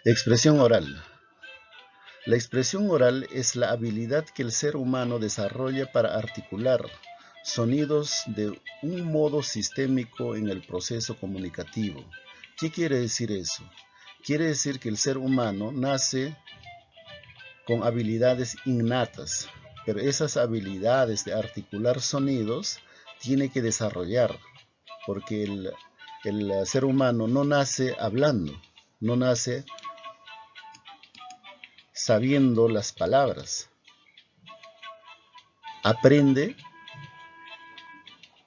Expresión oral. La expresión oral es la habilidad que el ser humano desarrolla para articular sonidos de un modo sistémico en el proceso comunicativo. ¿Qué quiere decir eso? Quiere decir que el ser humano nace con habilidades innatas, pero esas habilidades de articular sonidos tiene que desarrollar, porque el ser humano no nace hablando, no nace sabiendo las palabras. Aprende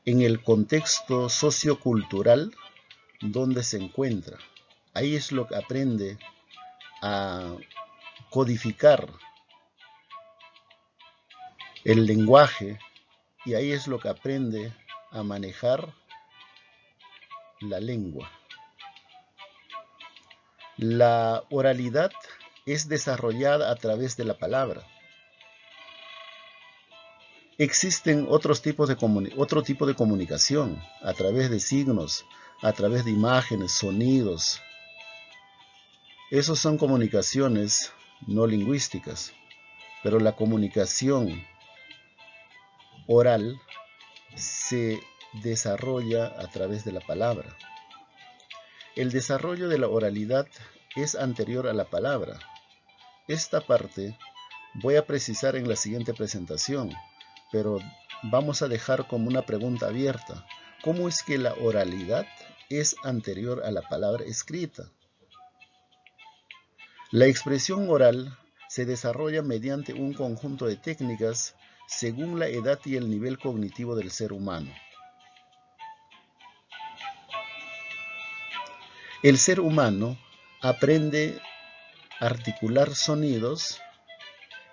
en el contexto sociocultural donde se encuentra. Ahí es lo que aprende a codificar el lenguaje y ahí es lo que aprende a manejar la lengua. La oralidad es desarrollada a través de la palabra. Existen otro tipo de comunicación, a través de signos, a través de imágenes, sonidos. Esos son comunicaciones no lingüísticas, pero la comunicación oral se desarrolla a través de la palabra. El desarrollo de la oralidad es anterior a la palabra. Esta parte voy a precisar en la siguiente presentación, pero vamos a dejar como una pregunta abierta. ¿Cómo es que la oralidad es anterior a la palabra escrita? La expresión oral se desarrolla mediante un conjunto de técnicas según la edad y el nivel cognitivo del ser humano. El ser humano aprende a articular sonidos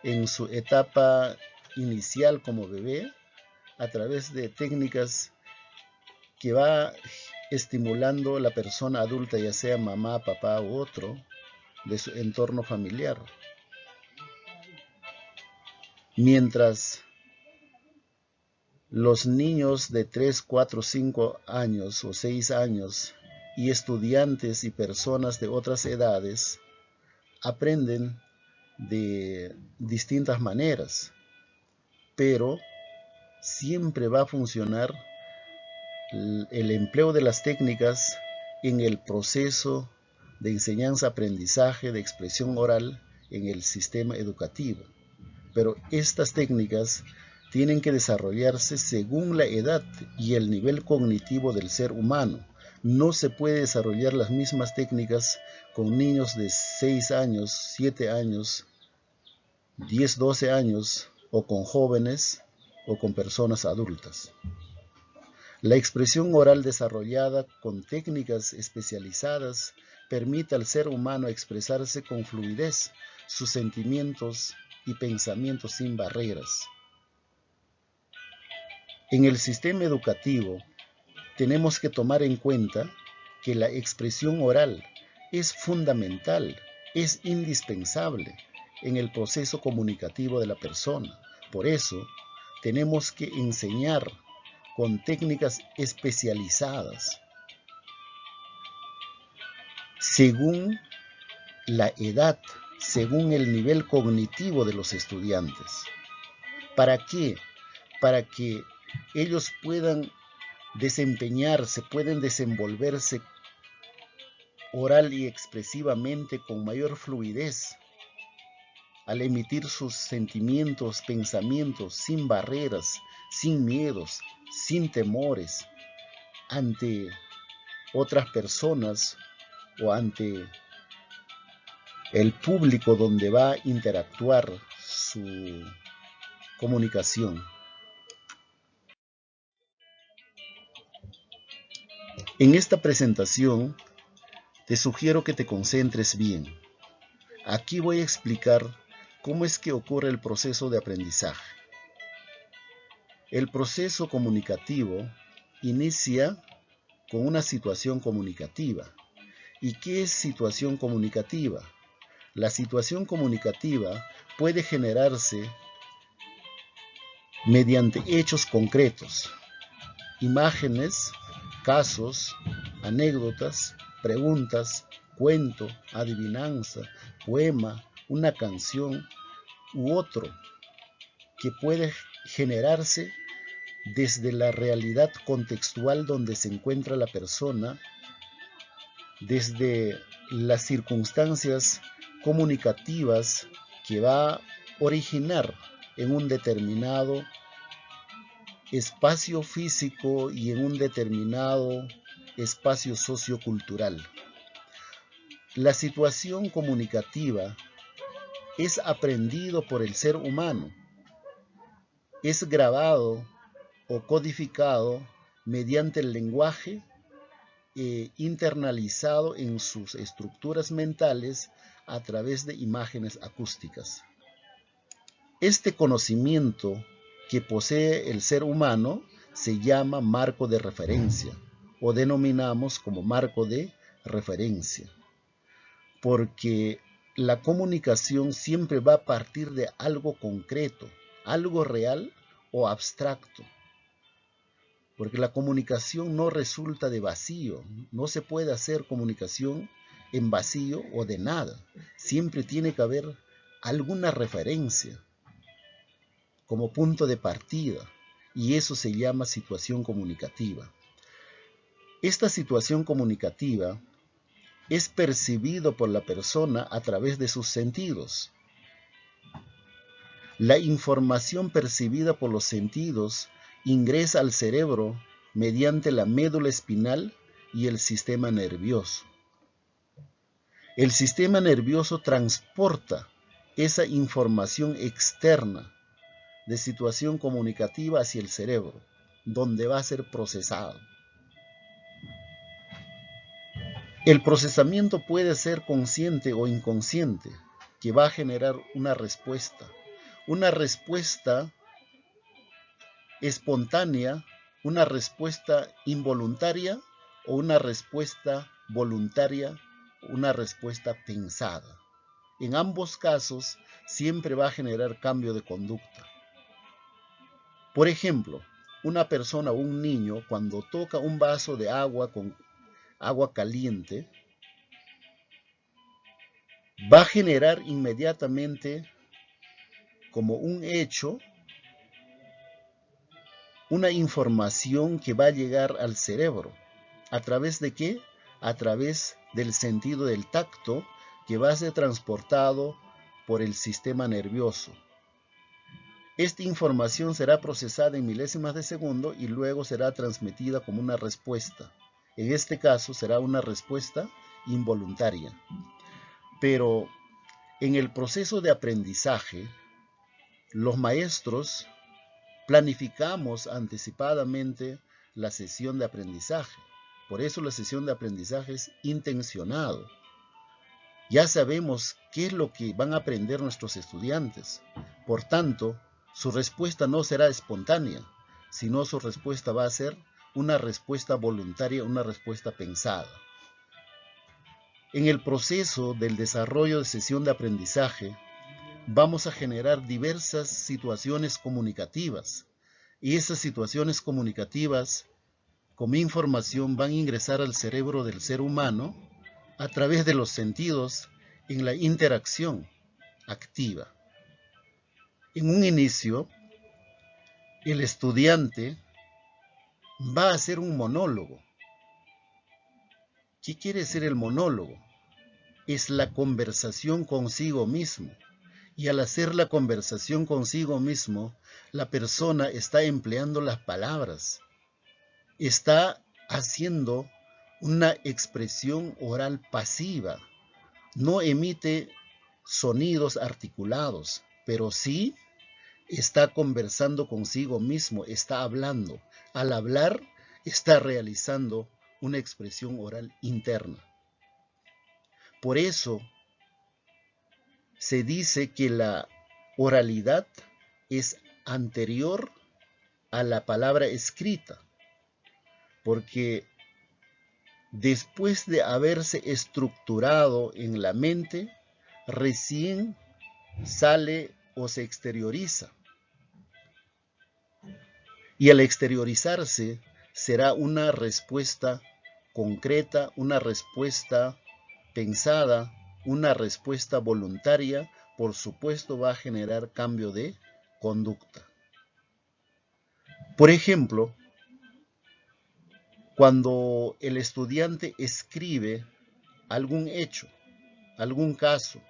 en su etapa inicial como bebé a través de técnicas que va estimulando la persona adulta, ya sea mamá, papá u otro, de su entorno familiar. Mientras los niños de 3, 4, 5 años o 6 años y estudiantes y personas de otras edades aprenden de distintas maneras, pero siempre va a funcionar el empleo de las técnicas en el proceso de enseñanza-aprendizaje de expresión oral en el sistema educativo. Pero estas técnicas tienen que desarrollarse según la edad y el nivel cognitivo del ser humano. No se puede desarrollar las mismas técnicas con niños de 6 años, 7 años, 10, 12 años, o con jóvenes o con personas adultas. La expresión oral desarrollada con técnicas especializadas permite al ser humano expresarse con fluidez sus sentimientos y pensamientos sin barreras. En el sistema educativo tenemos que tomar en cuenta que la expresión oral es fundamental, es indispensable en el proceso comunicativo de la persona. Por eso tenemos que enseñar con técnicas especializadas según la edad, según el nivel cognitivo de los estudiantes. ¿Para qué? Para que ellos puedan desempeñarse, pueden desenvolverse oral y expresivamente con mayor fluidez al emitir sus sentimientos, pensamientos sin barreras, sin miedos, sin temores ante otras personas o ante el público donde va a interactuar su comunicación. En esta presentación te sugiero que te concentres bien. Aquí voy a explicar cómo es que ocurre el proceso de aprendizaje. El proceso comunicativo inicia con una situación comunicativa. ¿Y qué es situación comunicativa? La situación comunicativa puede generarse mediante hechos concretos, imágenes, casos, anécdotas preguntas, cuento, adivinanza, poema, una canción u otro que puede generarse desde la realidad contextual donde se encuentra la persona, desde las circunstancias comunicativas que va a originar en un determinado espacio físico y en un determinado espacio sociocultural. La situación comunicativa es aprendido por el ser humano, es grabado o codificado mediante el lenguaje internalizado en sus estructuras mentales a través de imágenes acústicas. Este conocimiento que posee el ser humano se llama marco de referencia o denominamos como marco de referencia, porque la comunicación siempre va a partir de algo concreto, algo real o abstracto, porque la comunicación no resulta de vacío, no se puede hacer comunicación en vacío o de nada, siempre tiene que haber alguna referencia como punto de partida, y eso se llama situación comunicativa. Esta situación comunicativa es percibido por la persona a través de sus sentidos. La información percibida por los sentidos ingresa al cerebro mediante la médula espinal y el sistema nervioso. El sistema nervioso transporta esa información externa de situación comunicativa hacia el cerebro, donde va a ser procesado. El procesamiento puede ser consciente o inconsciente, que va a generar una respuesta espontánea, una respuesta involuntaria o una respuesta voluntaria, una respuesta pensada. En ambos casos siempre va a generar cambio de conducta. Por ejemplo, una persona o un niño cuando toca un vaso de agua con agua caliente, va a generar inmediatamente como un hecho una información que va a llegar al cerebro. ¿A través de qué? A través del sentido del tacto que va a ser transportado por el sistema nervioso. Esta información será procesada en milésimas de segundo y luego será transmitida como una respuesta. En este caso será una respuesta involuntaria. Pero en el proceso de aprendizaje, los maestros planificamos anticipadamente la sesión de aprendizaje. Por eso la sesión de aprendizaje es intencionado. Ya sabemos qué es lo que van a aprender nuestros estudiantes. Por tanto, su respuesta no será espontánea, sino su respuesta va a ser una respuesta voluntaria, una respuesta pensada. En el proceso del desarrollo de sesión de aprendizaje, vamos a generar diversas situaciones comunicativas, y esas situaciones comunicativas, como información, van a ingresar al cerebro del ser humano a través de los sentidos en la interacción activa. En un inicio, el estudiante va a hacer un monólogo. ¿Qué quiere decir el monólogo? Es la conversación consigo mismo. Y al hacer la conversación consigo mismo, la persona está empleando las palabras. Está haciendo una expresión oral pasiva. No emite sonidos articulados, pero sí está conversando consigo mismo, está hablando. Al hablar, está realizando una expresión oral interna. Por eso se dice que la oralidad es anterior a la palabra escrita, porque después de haberse estructurado en la mente, recién sale o se exterioriza. Y al exteriorizarse será una respuesta concreta, una respuesta pensada, una respuesta voluntaria, por supuesto va a generar cambio de conducta. Por ejemplo, cuando el estudiante escribe algún hecho, algún caso,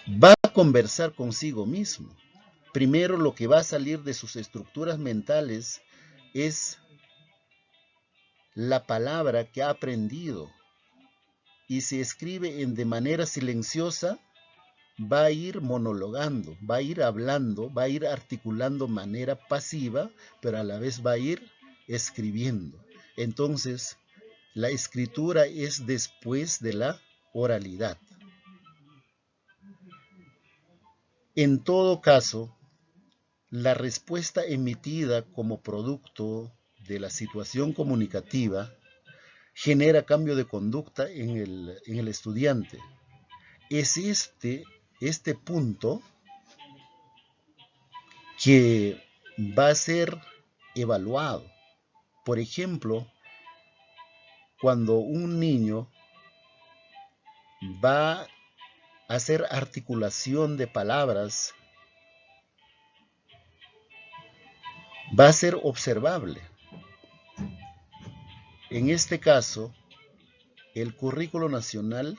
va a conversar consigo mismo. Primero lo que va a salir de sus estructuras mentales es la palabra que ha aprendido, y si escribe de manera silenciosa, va a ir monologando, va a ir hablando, va a ir articulando de manera pasiva, pero a la vez va a ir escribiendo. Entonces, la escritura es después de la oralidad. En todo caso, la respuesta emitida como producto de la situación comunicativa genera cambio de conducta en el estudiante. Es este punto que va a ser evaluado. Por ejemplo, cuando un niño va a hacer articulación de palabras, va a ser observable. En este caso, el currículo nacional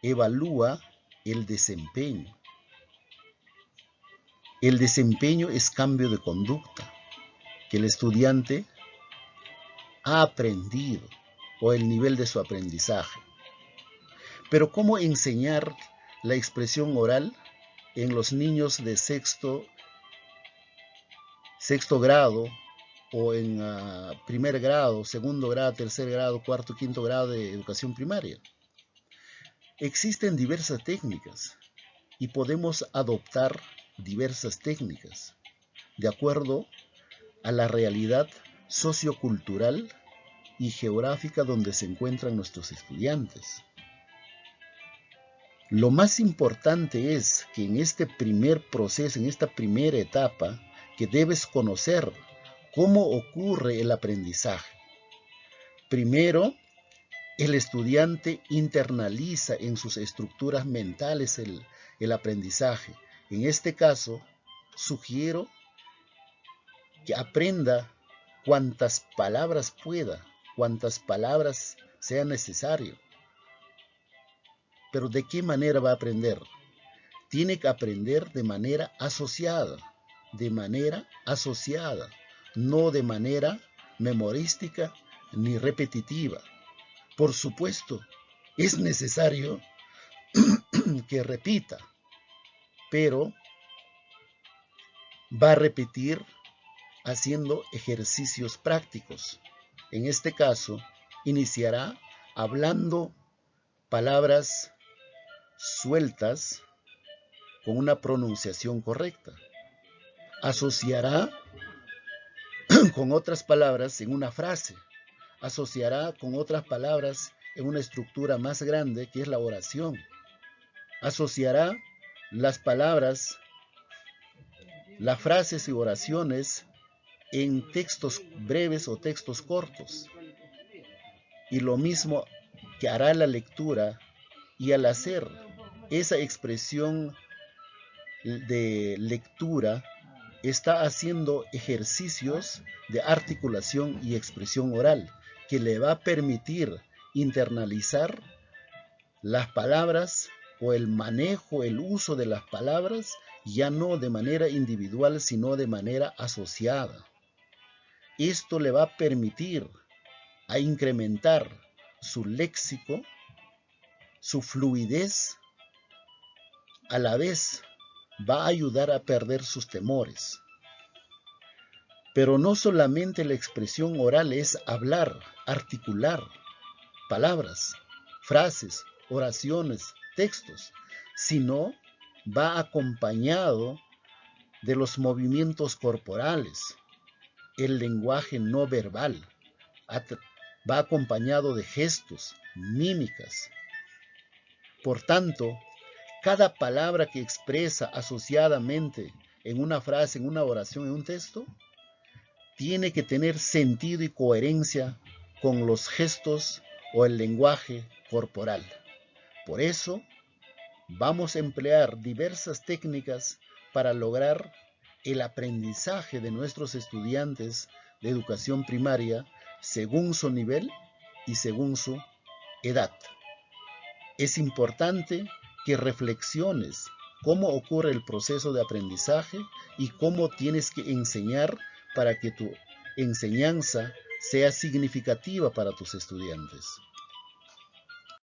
evalúa el desempeño. El desempeño es cambio de conducta que el estudiante ha aprendido o el nivel de su aprendizaje. Pero ¿cómo enseñar la expresión oral en los niños de sexto grado o en primer grado, segundo grado, tercer grado, cuarto, quinto grado de educación primaria? Existen diversas técnicas y podemos adoptar diversas técnicas de acuerdo a la realidad sociocultural y geográfica donde se encuentran nuestros estudiantes. Lo más importante es que en este primer proceso, en esta primera etapa, que debes conocer cómo ocurre el aprendizaje. Primero, el estudiante internaliza en sus estructuras mentales el aprendizaje. En este caso, sugiero que aprenda cuantas palabras pueda, cuantas palabras sea necesario. Pero ¿de qué manera va a aprender? Tiene que aprender de manera asociada, no de manera memorística ni repetitiva. Por supuesto, es necesario que repita, pero va a repetir haciendo ejercicios prácticos. En este caso, iniciará hablando palabras sueltas con una pronunciación correcta. Asociará con otras palabras en una frase. Asociará con otras palabras en una estructura más grande que es la oración. Asociará las palabras, las frases y oraciones en textos breves o textos cortos. Y lo mismo que hará la lectura, y al hacer esa expresión de lectura, está haciendo ejercicios de articulación y expresión oral que le va a permitir internalizar las palabras o el manejo, el uso de las palabras, ya no de manera individual, sino de manera asociada. Esto le va a permitir a incrementar su léxico, su fluidez, a la vez va a ayudar a perder sus temores. Pero no solamente la expresión oral es hablar, articular palabras, frases, oraciones, textos, sino va acompañado de los movimientos corporales, el lenguaje no verbal, va acompañado de gestos, mímicas. Por tanto, cada palabra que expresa asociadamente en una frase, en una oración, en un texto, tiene que tener sentido y coherencia con los gestos o el lenguaje corporal. Por eso, vamos a emplear diversas técnicas para lograr el aprendizaje de nuestros estudiantes de educación primaria según su nivel y según su edad. Es importante que reflexiones cómo ocurre el proceso de aprendizaje y cómo tienes que enseñar para que tu enseñanza sea significativa para tus estudiantes.